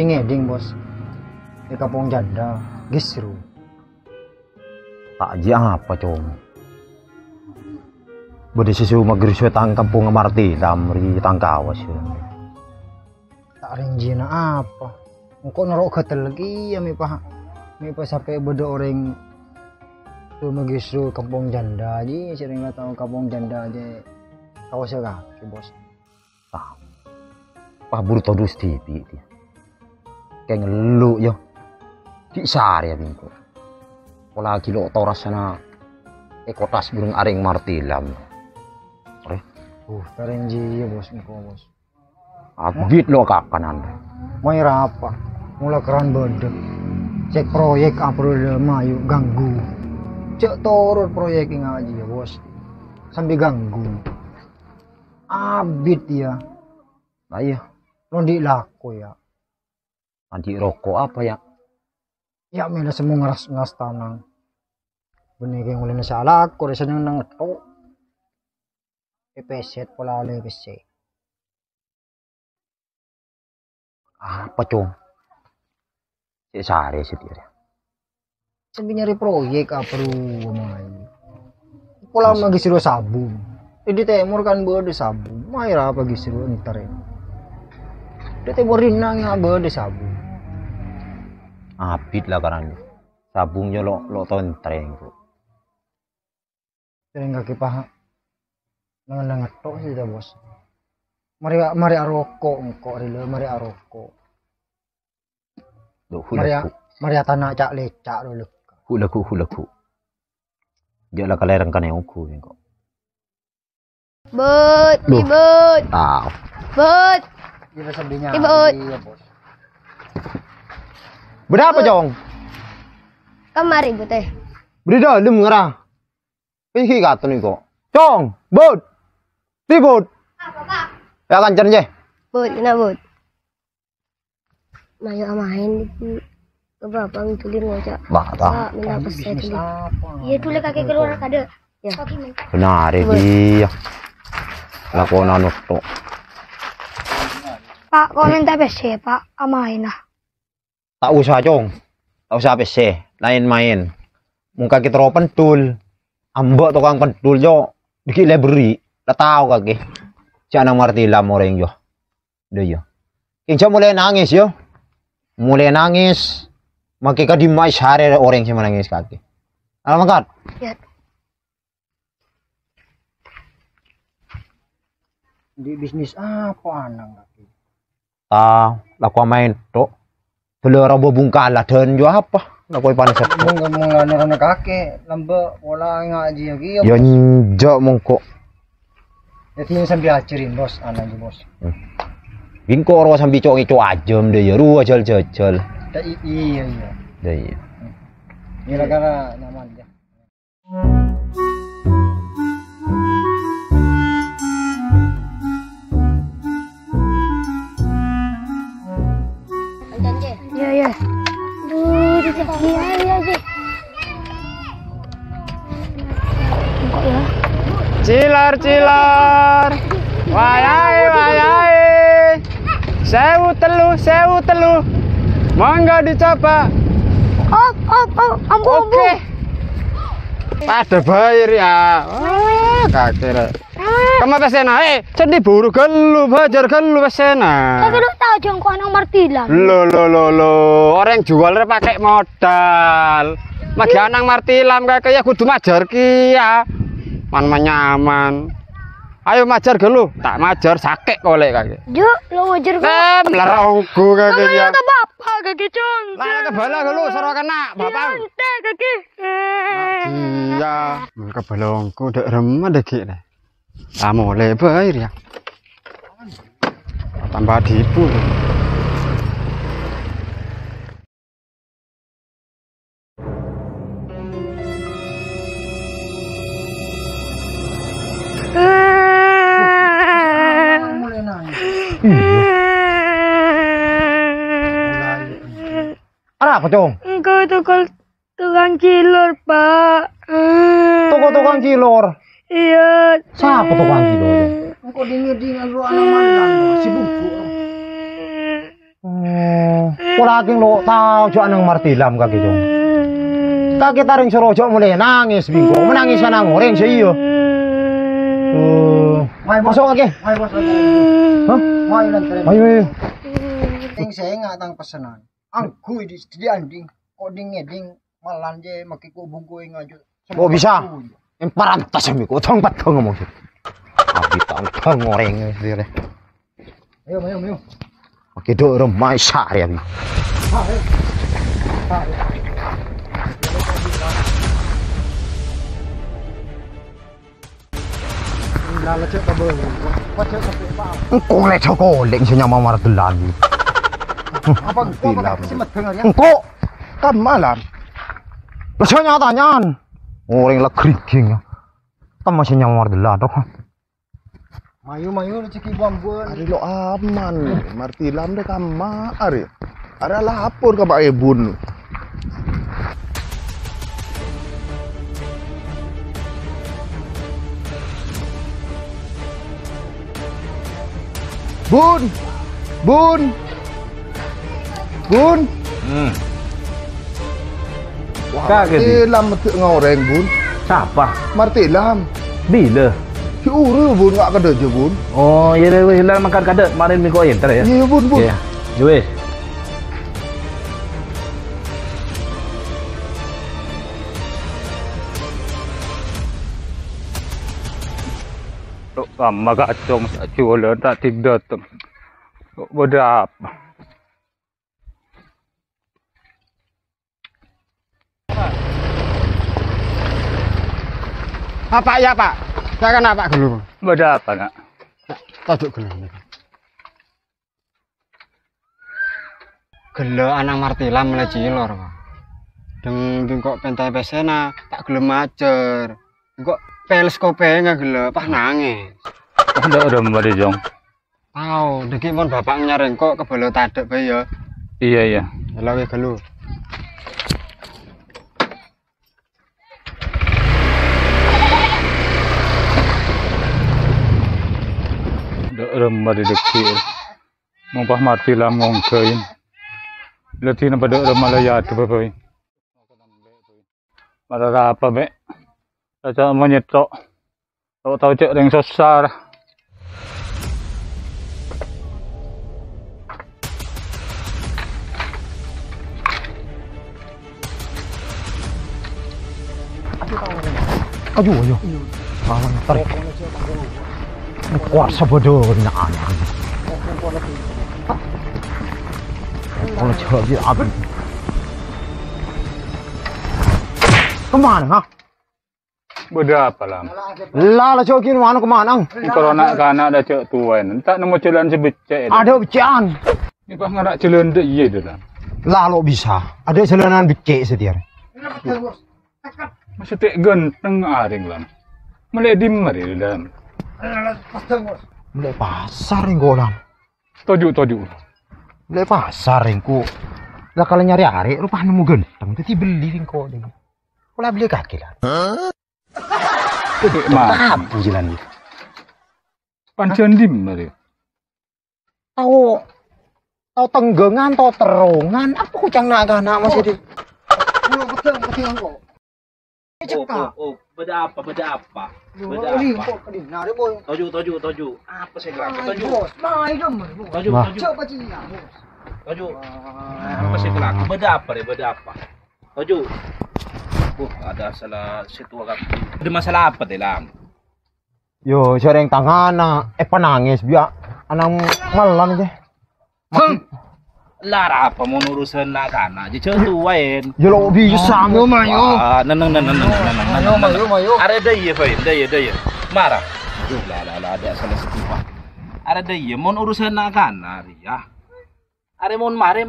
ngeding bos di kampung janda gisru. Takjil apa cong? Bade susu magrisyo tang kampung Marti damri tangkawas ya. Tak rinjina apa? Engkau narok gatel lagi ya mi pa sampai beda orang tu magisru kampung janda aja sering nggak tahu kampung janda aja kawas kaki bos. Pak buru todus TV dia. Kayak ngelu yo. Di sari ya bingko. Pola kilo toras sana ekotas burung aring martilam. Tarenji ya bos engkau bos. Abit lo kanan. Mau apa? Mula keran beda. Cek proyek apa udah mayu ganggu. Cek turun proyek ngaji ya bos. Sambil ganggu. Abit ya. Nah iya. Londi laku ya. Anti rokok apa ya? Ya mila semua ngas tanang. Benih yang mulai salah aku rasanya nang ngetok. Pepeset pola le PC. Apa cong? Si sare si dia. Sambil nyari proyek apa lu main. Pola magi siru sabun. Di timur kan berde sabun. Mai apa gi siru entar ya. Di timur rinang yang berde sabun. Abit lah karena sabungnya lo tontreng bro. Sering kaki paha. Nang ngetok sih dah bos. Mari aroko engko rila mari aroko. Mari tanah cak lecak dulu. Hulaku. Jala kalerang kan yang uku engko. Ibut. Tahu. But. Kita sambilnya. Iya bos. Berapa cong? Kamari bu teh. Beri dalam ngerah. Ini kata nih kok. Cong, bud, ribut. Apa pak? Ya kancan je. Bud, kenapa bud? Mayu amahin di bapak ngitulir ngocak. Bata. Minta peset dulu. Apa? Iya dulu kakek keluar kade. Ya. Benar iya. Lakonan waktu. Pak, kau minta PC pak, amahin lah. Tak usah cong. Tak usah PC. Lain main. Muka kita ro pentul. Ambak tukang pentul jo. Dikit library. Lah tahu kaki. Siapa martilam orang jo. Deh yo. Inca mulai nangis yo. Mulai nangis. Maki ka di mais hari orang sih menangis kaki. Alamat. Ya. Di bisnis apa anak kaki? Laku main tok. Telur robo bungkala dan jo apa? Laku paling set. Ngomong anak kakek lamba wala ngaji lagi ya. Ya njok mongko. Jadi sambil ajarin bos anak bos. Bingko ro sambil cok ico ajem deh ya. Ru ajal jajal. Iya. Deh iya. Gara-gara nyaman ya. Kancan je. Ya. Duh, di kaki aja. Cilar. Wayai. Sewu telu. Mangga dicoba. Ambu. Oke. Pada bayar ya. Kakek. Kamu pesena, cendi buru gelu, bajar gelu pesena. Kakek lu tahu jengko anak martilam. Lo. Orang jualnya pakai modal. Magi anak martilam kakek ya kudu majar kia. Man nyaman. Ayo majar gelu, tak majar sakit kolek kakek. Jo, lo ngajar kok. Melarangku kakek ya. Kata bapak kakek con. Lah kebala gelu soro kena bapak. Teh kakek. Iya, kebalongku dek remah dek nek. Kamu lebar ya. Tambah dipu. Mulai nangis. Apa cong? Engkau tukang cilor pak. Tukang cilor. Iya. Siapa tukang cilor? Engkau dengar lu anak mandan si buku. Wala king lo tao jo anang martilam kaki jong. Kaki taring sorojo mulai nangis bingko, menangis nang orang sa iyo. Masuk kaki. May bos lagi. Hah? May lang tren. Ayo. Ting saya nga tang pesanan. Ang kuy di anding. Koding ngeding malan je makikubong kuy nga jo. Oh bisa. Yang parantas kami ko tong patong ngomong. Abi tang orang dire. Ayo. Oke do remai sari abi. Lala cek kabel. Pace sampai pa. Engko le coko leng sinya mamar telan. Apa Tilam. si mateng ya? Engko kan malam. Lah sinya tanyan. Orang la kriking. Kan masih nyamar telan toh. Mayu lu ceki buambun. Ari lo aman, martilam deh kama ari. Ada lapor ke Pak Ebun. Bun. Martilam mati ngoreng bun. Siapa? Martilam. Bila? Si uru bun nggak kada je bun. Oh, ya dah hilang makan kadet. Kemarin minggu ayam tadi ya. Iya bun. Ya. Juis. Tok sama kacong tak cuala tak tidak tu. Bedap. Apa ya Pak? Saya kan apa dulu? Bedap nak. Tajuk gelo. Gelo anang martilam mulai cilor Pak. Deng kok pentai pesena tak gelem macer. Kok teleskope nggak gelo pas nangis. Ada mbak Jong. Tahu, deki mon bapak nyareng kok kebelo tadek bae ya. Iya. Lah we gelo. Remah di dekir, mumpah mati lah ngongkain. Letih nak pada remah layat tu bapak. Pada apa be? Saya menyetok, tahu cek yang sosar. Ayo. Kawan tarik. Kuasa bodoh nak anak. Kalau coba dia abis. Kemana ha? Beda apa lah? Lah coba mana kemana? Kalau nak kanak dah cek tuan, tak nemu jalan sebecek. Ada becian. Ni pas ngarak jalan dek ye dah. Lah lo bisa. Ada jalanan becek setiap. Masih tak genteng aring lah. Meledim mari dalam. Mulai pasar yang golam. Tojuk. Mulai pasar yang ku. Lah kalau nyari arek rupanya nemu genteng. Jadi beli yang kau dengan. Kalau beli kaki lah. Mah. Apa jalan itu? Pancen dim mari. Tahu tenggengan, tahu terungan. Apa kucang naga nak masih di. Betul kok. Oh, beda apa? Toju. Apa sih kelak? Toju. Apa sih kelak? Beda apa? Toju. Ada salah situ agak. Ada masalah apa deh lam? Yo, sering tangan penangis biar anang malam je. Lara apa mau urusan nak kana? Jadi tuain. Yo lo bisa yo mayo. Neng. Mayo. Ada daya, Fain. Daya. Marah. Lah, ada salah situ. Ada daya mau urusan nak kana, ya. Are mon mare,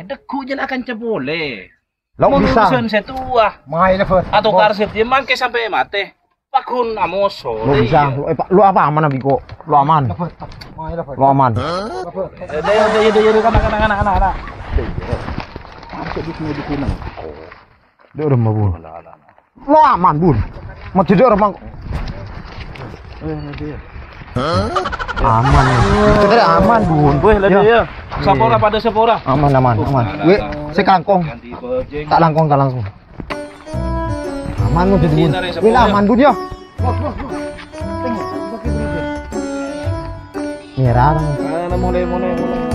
deku je akan cebole. Lo Mon bisa. urusan setua. Mai na fot. Atau karset dia mangke sampai mate. Pakun amoso. Lo bisa. Lo apa aman abi kok? Lo aman. Mai na fot. Lo aman. Daya kana. Dia udah mau bun. Lo aman bun. Mau tidur bang. Aman ya. Kita aman bun. Weh, lah dia. Sapora pada sapora. Aman. Wih, saya kangkong. Ganti bajing. Tak langkong. Aman mo jadi bun. Wih, aman bun ya. Merah. Mulai.